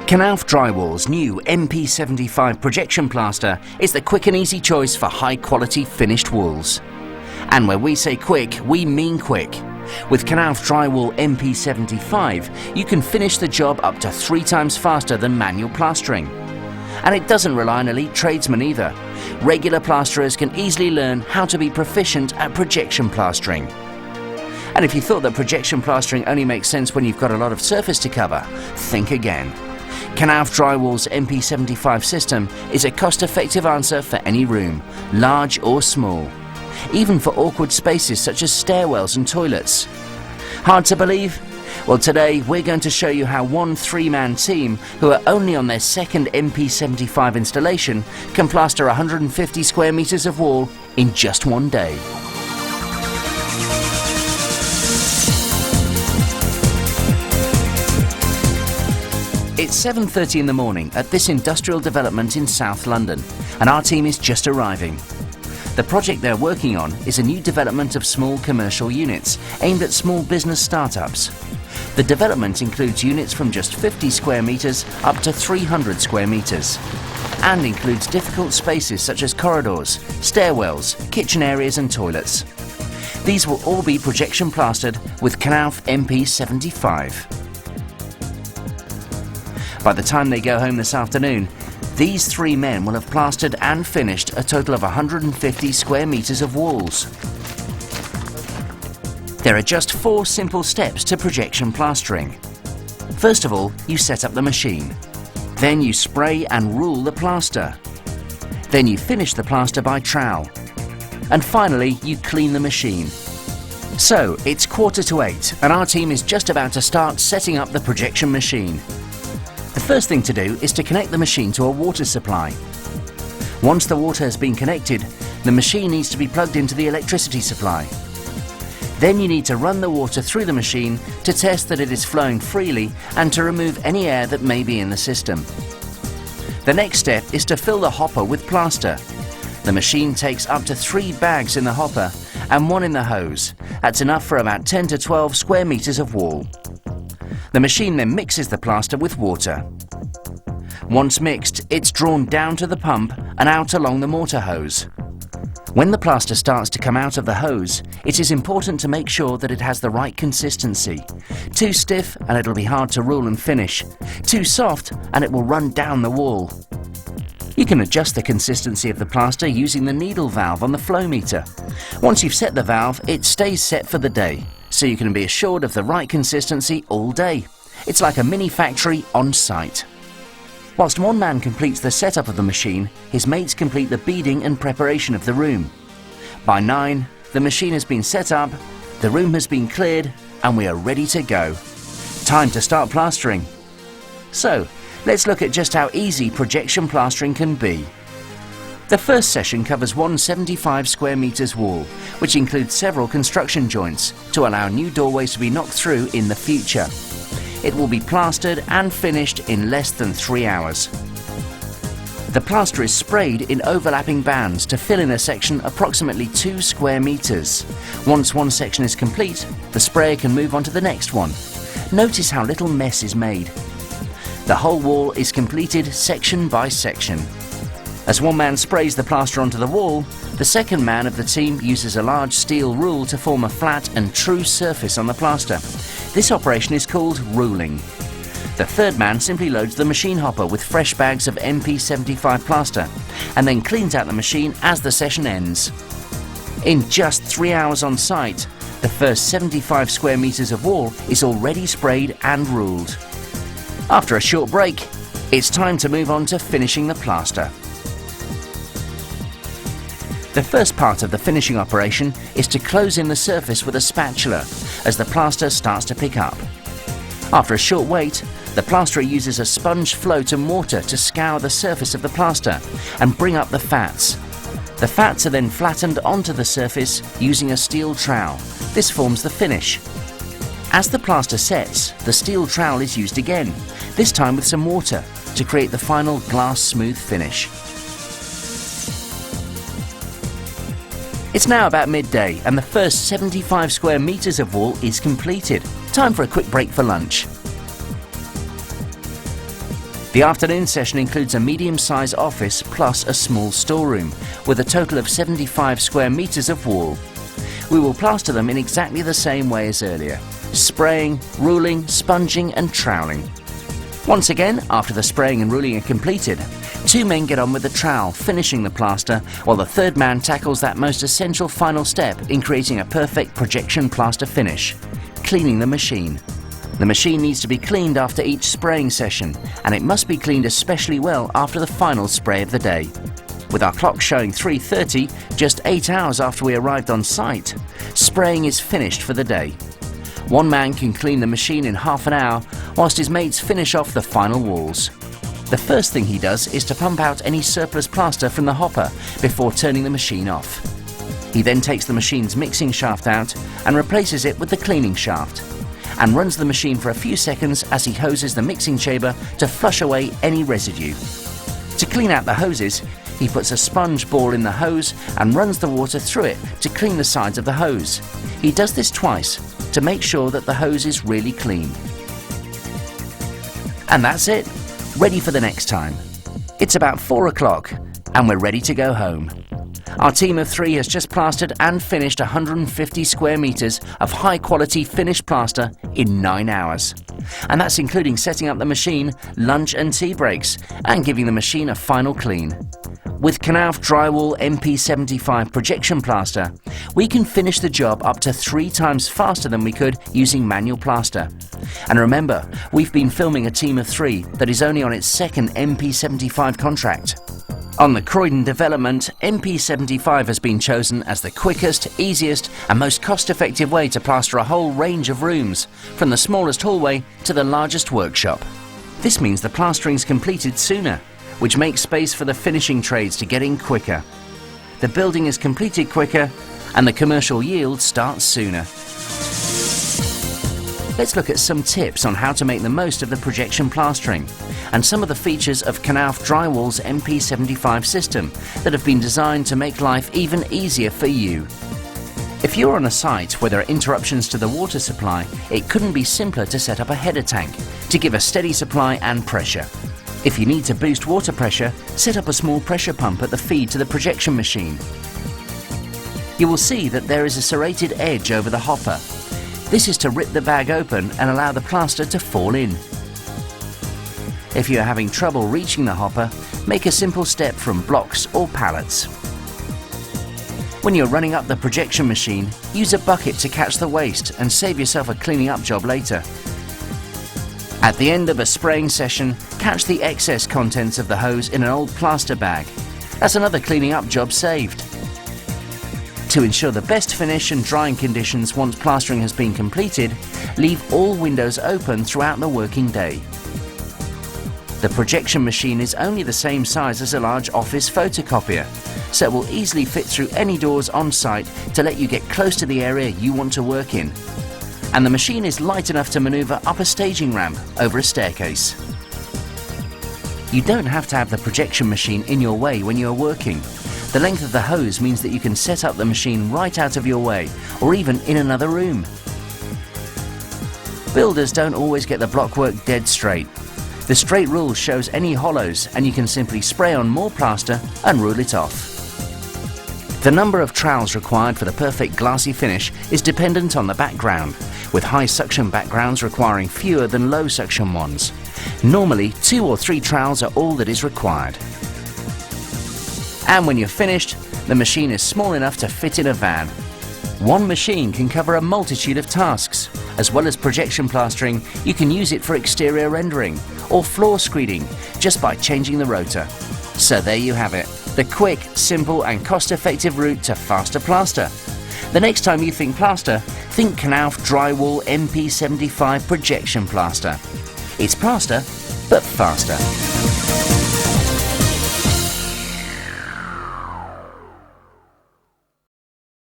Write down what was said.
Knauf Drywall's new MP75 projection plaster is the quick and easy choice for high-quality finished walls. And when we say quick, we mean quick. With Knauf Drywall MP75, you can finish the job up to 3 times faster than manual plastering. And it doesn't rely on elite tradesmen either. Regular plasterers can easily learn how to be proficient at projection plastering. And if you thought that projection plastering only makes sense when you've got a lot of surface to cover, think again. Knauf Drywall's MP75 system is a cost-effective answer for any room, large or small, even for awkward spaces such as stairwells and toilets. Hard to believe? Well, today we're going to show you how one 3-man team, who are only on their second MP75 installation, can plaster 150 square meters of wall in just one day. It's 7:30 in the morning at this industrial development in South London, and our team is just arriving. The project they're working on is a new development of small commercial units aimed at small business startups. The development includes units from just 50 square meters up to 300 square meters, and includes difficult spaces such as corridors, stairwells, kitchen areas and toilets. These will all be projection plastered with Knauf MP75. By the time they go home this afternoon, these 3 men will have plastered and finished a total of 150 square meters of walls. There are just 4 simple steps to projection plastering. First of all, you set up the machine. Then you spray and rule the plaster. Then you finish the plaster by trowel. And finally, you clean the machine. So, it's 7:45 and our team is just about to start setting up the projection machine. The first thing to do is to connect the machine to a water supply. Once the water has been connected, the machine needs to be plugged into the electricity supply. Then you need to run the water through the machine to test that it is flowing freely and to remove any air that may be in the system. The next step is to fill the hopper with plaster. The machine takes up to 3 bags in the hopper and 1 in the hose. That's enough for about 10 to 12 square meters of wall. The machine then mixes the plaster with water. Once mixed, it's drawn down to the pump and out along the mortar hose. When the plaster starts to come out of the hose, it is important to make sure that it has the right consistency. Too stiff and it'll be hard to rule and finish. Too soft and it will run down the wall. You can adjust the consistency of the plaster using the needle valve on the flow meter. Once you've set the valve, it stays set for the day, so you can be assured of the right consistency all day. It's like a mini factory on site. Whilst one man completes the setup of the machine, his mates complete the beading and preparation of the room. By 9, the machine has been set up, the room has been cleared, and we are ready to go. Time to start plastering. So, let's look at just how easy projection plastering can be. The first session covers 175 square meters wall, which includes several construction joints to allow new doorways to be knocked through in the future. It will be plastered and finished in less than 3 hours. The plaster is sprayed in overlapping bands to fill in a section approximately 2 square meters. Once one section is complete, the sprayer can move on to the next one. Notice how little mess is made. The whole wall is completed section by section. As one man sprays the plaster onto the wall, the second man of the team uses a large steel rule to form a flat and true surface on the plaster. This operation is called ruling. The third man simply loads the machine hopper with fresh bags of MP75 plaster and then cleans out the machine as the session ends. In just 3 hours on site, the first 75 square meters of wall is already sprayed and ruled. After a short break, it's time to move on to finishing the plaster. The first part of the finishing operation is to close in the surface with a spatula as the plaster starts to pick up. After a short wait, the plasterer uses a sponge float and mortar to scour the surface of the plaster and bring up the fats. The fats are then flattened onto the surface using a steel trowel. This forms the finish. As the plaster sets, the steel trowel is used again, this time with some water, to create the final glass smooth finish. It's now about midday and the first 75 square meters of wall is completed. Time for a quick break for lunch. The afternoon session includes a medium-sized office plus a small storeroom with a total of 75 square meters of wall. We will plaster them in exactly the same way as earlier: spraying, ruling, sponging and troweling. Once again, after the spraying and ruling are completed, 2 men get on with the trowel, finishing the plaster, while the third man tackles that most essential final step in creating a perfect projection plaster finish: cleaning the machine. The machine needs to be cleaned after each spraying session, and it must be cleaned especially well after the final spray of the day. With our clock showing 3:30, just 8 hours after we arrived on site, spraying is finished for the day. 1 man can clean the machine in half an hour, whilst his mates finish off the final walls. The first thing he does is to pump out any surplus plaster from the hopper before turning the machine off. He then takes the machine's mixing shaft out and replaces it with the cleaning shaft, and runs the machine for a few seconds as he hoses the mixing chamber to flush away any residue. To clean out the hoses, he puts a sponge ball in the hose and runs the water through it to clean the sides of the hose. He does this twice to make sure that the hose is really clean. And that's it, ready for the next time. It's about 4 o'clock and we're ready to go home. Our team of 3 has just plastered and finished 150 square meters of high quality finished plaster in 9 hours. And that's including setting up the machine, lunch and tea breaks, and giving the machine a final clean. With Knauf Drywall MP75 projection plaster, we can finish the job up to 3 times faster than we could using manual plaster. And remember, we've been filming a team of 3 that is only on its 2nd MP75 contract. On the Croydon development, MP75 has been chosen as the quickest, easiest and most cost-effective way to plaster a whole range of rooms, from the smallest hallway to the largest workshop. This means the plastering is completed sooner, which makes space for the finishing trades to get in quicker. The building is completed quicker and the commercial yield starts sooner. Let's look at some tips on how to make the most of the projection plastering and some of the features of Knauf Drywall's MP75 system that have been designed to make life even easier for you. If you're on a site where there are interruptions to the water supply, it couldn't be simpler to set up a header tank to give a steady supply and pressure. If you need to boost water pressure, set up a small pressure pump at the feed to the projection machine. You will see that there is a serrated edge over the hopper. This is to rip the bag open and allow the plaster to fall in. If you are having trouble reaching the hopper, make a simple step from blocks or pallets. When you're running up the projection machine, use a bucket to catch the waste and save yourself a cleaning up job later. At the end of a spraying session, catch the excess contents of the hose in an old plaster bag. That's another cleaning up job saved. To ensure the best finish and drying conditions once plastering has been completed, leave all windows open throughout the working day. The projection machine is only the same size as a large office photocopier, so it will easily fit through any doors on site to let you get close to the area you want to work in. And the machine is light enough to maneuver up a staging ramp over a staircase. You don't have to have the projection machine in your way when you are working. The length of the hose means that you can set up the machine right out of your way, or even in another room. Builders don't always get the blockwork dead straight. The straight rule shows any hollows, and you can simply spray on more plaster and rule it off. The number of trowels required for the perfect glassy finish is dependent on the background, with high suction backgrounds requiring fewer than low suction ones. Normally, 2 or 3 trowels are all that is required. And when you're finished, the machine is small enough to fit in a van. One machine can cover a multitude of tasks. As well as projection plastering, you can use it for exterior rendering or floor screeding just by changing the rotor. So there you have it, the quick, simple and cost-effective route to faster plaster. The next time you think plaster, think Knauf Drywall MP75 projection plaster. It's plaster, but faster.